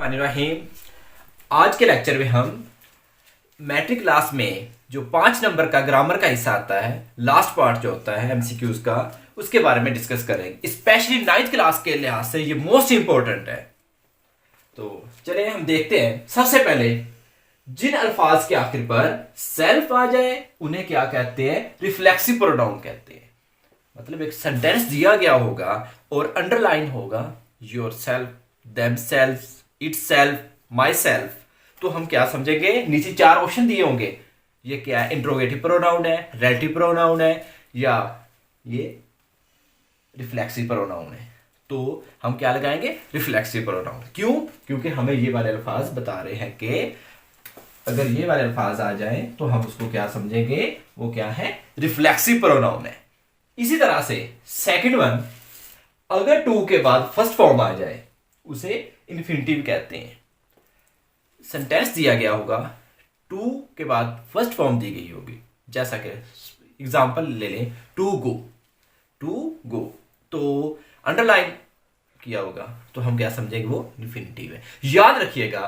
बिस्मिल्लाहिर्रहमानिर्रहीम। आज के लेक्चर में हम मैट्रिक क्लास में जो 5 नंबर का ग्रामर का हिस्सा आता है, लास्ट पार्ट जो होता है एमसीक्यूज का, उसके बारे में डिस्कस करेंगे। स्पेशली 9th क्लास के लिहाज से ये मोस्ट इंपॉर्टेंट है। तो चलिए हम देखते हैं। सबसे पहले जिन अल्फाज के आखिर पर सेल्फ आ जाए उन्हें क्या कहते हैं? रिफ्लेक्सिव प्रोनाउन कहते हैं। मतलब एक सेंटेंस दिया गया होगा और अंडरलाइन होगा your self, them self, it self, my self, तो हम क्या समझेंगे? नीचे 4 ऑप्शन दिए होंगे। ये क्या है? इंट्रोगेटिव प्रोनाउन है, रिलेटिव प्रोनाउन है, या ये रिफ्लेक्सिव प्रोनाउन है। तो हम क्या लगाएंगे? Reflexive pronoun. क्यों? क्योंकि हमें ये वाले अल्फाज बता रहे हैं कि अगर ये वाले अल्फाज आ जाए तो हम उसको क्या समझेंगे? वो क्या है? रिफ्लेक्सिव प्रोनाउन है। इसी तरह से सेकंड वन, अगर टू के बाद फर्स्ट फॉर्म आ जाए उसे इन्फिनिटिव कहते हैं। सेंटेंस दिया गया होगा, टू के बाद फर्स्ट फॉर्म दी गई होगी, जैसा कि एग्जांपल ले लें, टू गो, तो अंडरलाइन किया होगा तो हम क्या समझेंगे? वो इन्फिनिटिव है। याद रखिएगा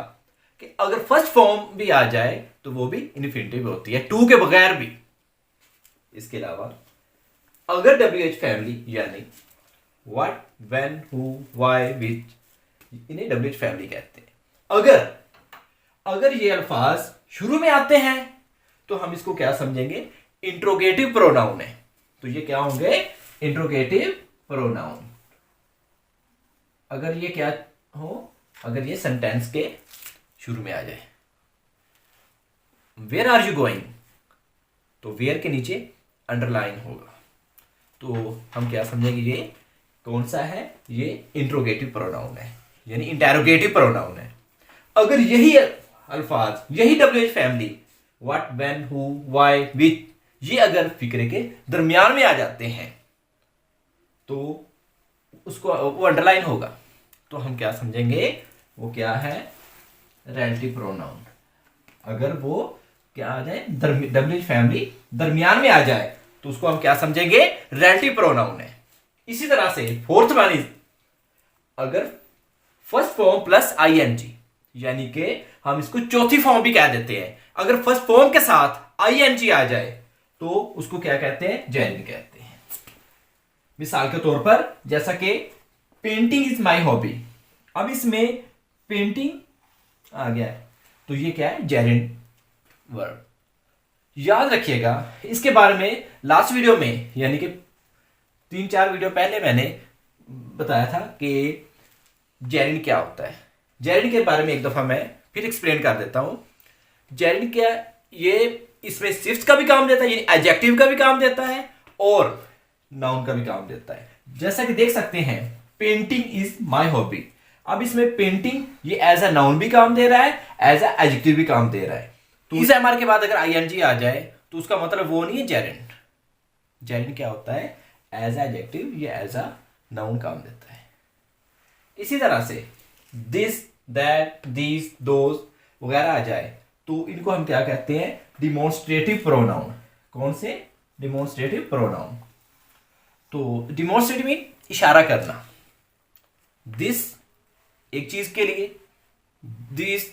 कि अगर फर्स्ट फॉर्म भी आ जाए तो वो भी इन्फिनिटिव होती है, टू के बगैर भी। इसके अलावा अगर WH फैमिली यानी what, when, who, why, which, इन्हें WH फैमिली कहते हैं। अगर ये अल्फाज शुरू में आते हैं तो हम इसको क्या समझेंगे? इंट्रोगेटिव प्रोनाउन है। तो ये क्या होंगे? Interrogative pronoun. अगर ये क्या हो? अगर ये सेंटेंस के शुरू में आ जाए। वेयर आर यू गोइंग, तो वेयर के नीचे अंडरलाइन होगा, तो हम क्या समझेंगे? ये कौन सा है? ये इंट्रोगेटिव प्रोनाउन है, यानी इंटेरोगेटिव प्रोनाउन है। अगर यही अल्फाज, यही WH family, what, when, who, why, which, ये अगर फिक्रे के दरमियान में आ जाते हैं तो उसको वो अंडरलाइन होगा, तो हम क्या समझेंगे? वो क्या है? Relative pronoun. अगर वो क्या आ जाए? WH फैमिली दरमियान में आ जाए तो उसको हम क्या समझेंगे? रिलेटिव प्रोनाउन है। इसी तरह से फोर्थ वन इज, अगर फर्स्ट फॉर्म प्लस ING, यानी कि हम इसको चौथी फॉर्म भी कह देते हैं। अगर फर्स्ट फॉर्म के साथ ING आ जाए तो उसको क्या कहते हैं? जेरिन कहते हैं। मिसाल के तौर पर जैसा कि पेंटिंग इज माई हॉबी, अब इसमें पेंटिंग आ गया है तो ये क्या है? जेरिन वर्ब। याद रखिएगा इसके बारे में लास्ट वीडियो में, यानी कि 3-4 वीडियो पहले मैंने बताया था कि जेरिन क्या होता है। जेरिन के बारे में एक दफा मैं फिर एक्सप्लेन कर देता हूं। जेरिन क्या? ये इसमें सिफ्ट का भी काम देता है, यानी एडजेक्टिव का भी काम देता है और नाउन का भी काम देता है। जैसा कि देख सकते हैं, पेंटिंग इज माई हॉबी। अब इसमें पेंटिंग ये एज अ नाउन भी काम दे रहा है, एज अ एडजेक्टिव भी काम दे रहा है। तो इस MR के बाद अगर ING आ जाए तो उसका मतलब वो नहीं है जेरिन। जेरिन क्या होता है? एज एडजेक्टिव या एज अ नाउन काम देता है। इसी तरह से दिस, दैट, दीज, दोज वगैरह आ जाए तो इनको हम क्या कहते हैं? Demonstrative pronoun. कौन से? Demonstrative pronoun. तो डिमॉन्स्ट्रेटिव मीन इशारा करना। दिस एक चीज के लिए, दिस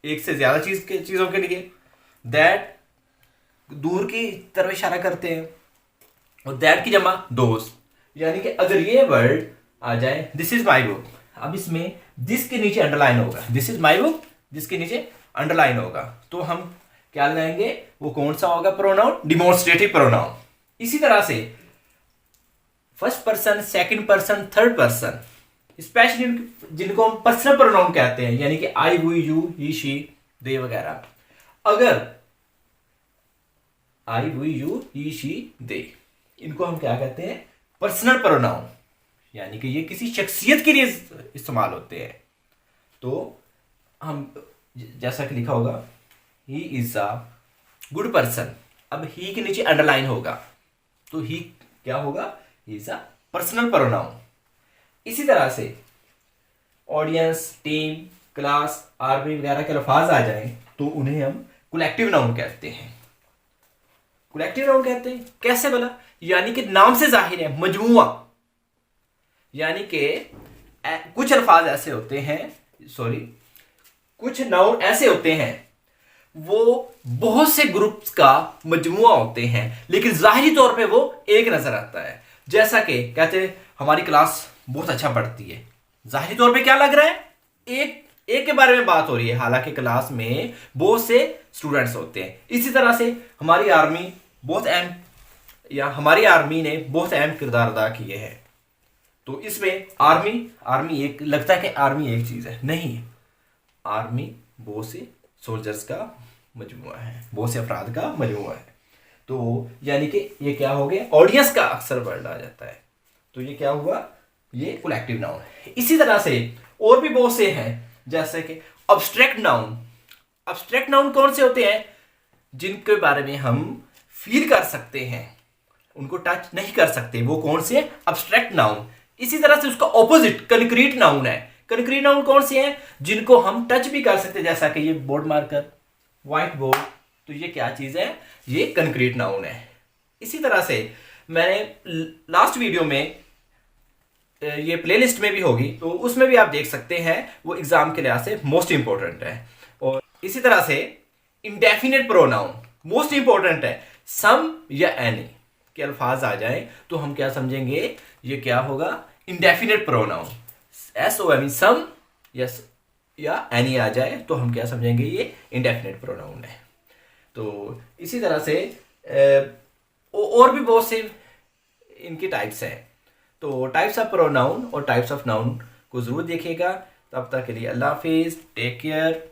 एक से ज्यादा चीजों के लिए, दैट दूर की तरफ इशारा करते हैं, और दैट की जमा दोस्त। यानी कि अगर ये वर्ड आ जाए, दिस इज माई बुक, अब इसमें दिस के नीचे अंडरलाइन होगा, दिस इज माई बुक, जिसके नीचे अंडरलाइन होगा, तो हम क्या लगाएंगे? वो कौन सा होगा प्रोनाउन? Demonstrative pronoun. इसी तरह से first person, second person, third person, specially जिनको हम पर्सनल प्रोनाउन कहते हैं, यानी कि आई, वी, यू, ही, शी, दे वगैरह। अगर आई, वी, यू, ही, शी, दे, इनको हम क्या कहते हैं? पर्सनल प्रोनाउन, यानी कि ये किसी शख्सियत के लिए इस्तेमाल होते हैं। तो हम जैसा कि लिखा होगा, he is a good person, अब ही के नीचे अंडरलाइन होगा तो ही क्या होगा? He is a personal pronoun. इसी तरह से ऑडियंस, टीम, क्लास, आर्मी वगैरह के अल्फाज आ जाएं तो उन्हें हम कलेक्टिव नाउन कहते हैं। कलेक्टिव नाउन कहते हैं कैसे बोला? यानी कि नाम से जाहिर है मजमुआ, यानी कि कुछ अल्फाज ऐसे होते हैं सॉरी, कुछ नाउन ऐसे होते हैं वो बहुत से ग्रुप्स का मजमुआ होते हैं, लेकिन जाहिरी तौर पे वो एक नजर आता है। जैसा कि कहते हैं हमारी क्लास बहुत अच्छा पढ़ती है, जाहिरी तौर पे क्या लग रहा है, एक एक के बारे में बात हो रही है, हालांकि क्लास में बहुत से स्टूडेंट्स होते हैं। इसी तरह से हमारी आर्मी बहुत अहम, या हमारी आर्मी ने बहुत अहम किरदार अदा किए हैं। तो इसमें आर्मी आर्मी एक लगता है कि आर्मी एक चीज है, नहीं, आर्मी बहुत से सोल्जर्स का मजमुआ है, बहुत से अफराद का मजमुआ है। तो यानी कि ये क्या हो गया, ऑडियंस का अक्सर वर्ड आ जाता है, तो ये क्या हुआ, ये कलेक्टिव नाउन है। इसी तरह से और भी बहुत से हैं, जैसे कि अब्स्ट्रैक्ट नाउन। अब्स्ट्रैक्ट नाउन कौन से होते हैं, जिनके बारे में हम फील कर सकते हैं, उनको टच नहीं कर सकते, वो कौन से, अब्स्ट्रैक्ट नाउन। इसी तरह से उसका ऑपोजिट कंक्रीट नाउन है। कंक्रीट नाउन कौन से हैं, जिनको हम टच भी कर सकते हैं, जैसा कि ये बोर्ड मार्कर, व्हाइट बोर्ड, तो ये क्या चीज है, ये कंक्रीट नाउन है। इसी तरह से मैंने लास्ट वीडियो में, ये प्लेलिस्ट में भी होगी, तो उसमें भी आप देख सकते हैं, वो एग्जाम के लिहाज से मोस्ट इंपॉर्टेंट है। और इसी तरह से इंडेफिनेट प्रोनाउन मोस्ट इंपॉर्टेंट है। सम या एनी के अल्फाज आ जाए तो हम क्या समझेंगे, ये क्या होगा, इंडेफिनेट प्रोनाउन। SOM सम या एनी आ जाए तो हम क्या समझेंगे, ये इंडेफिनेट प्रोनाउन है। तो इसी तरह से और भी बहुत से इनकी टाइप्स हैं। तो टाइप्स ऑफ प्रोनाउन और टाइप्स ऑफ नाउन को जरूर देखिएगा। तब तक के लिए अल्लाह हाफिज, टेक केयर।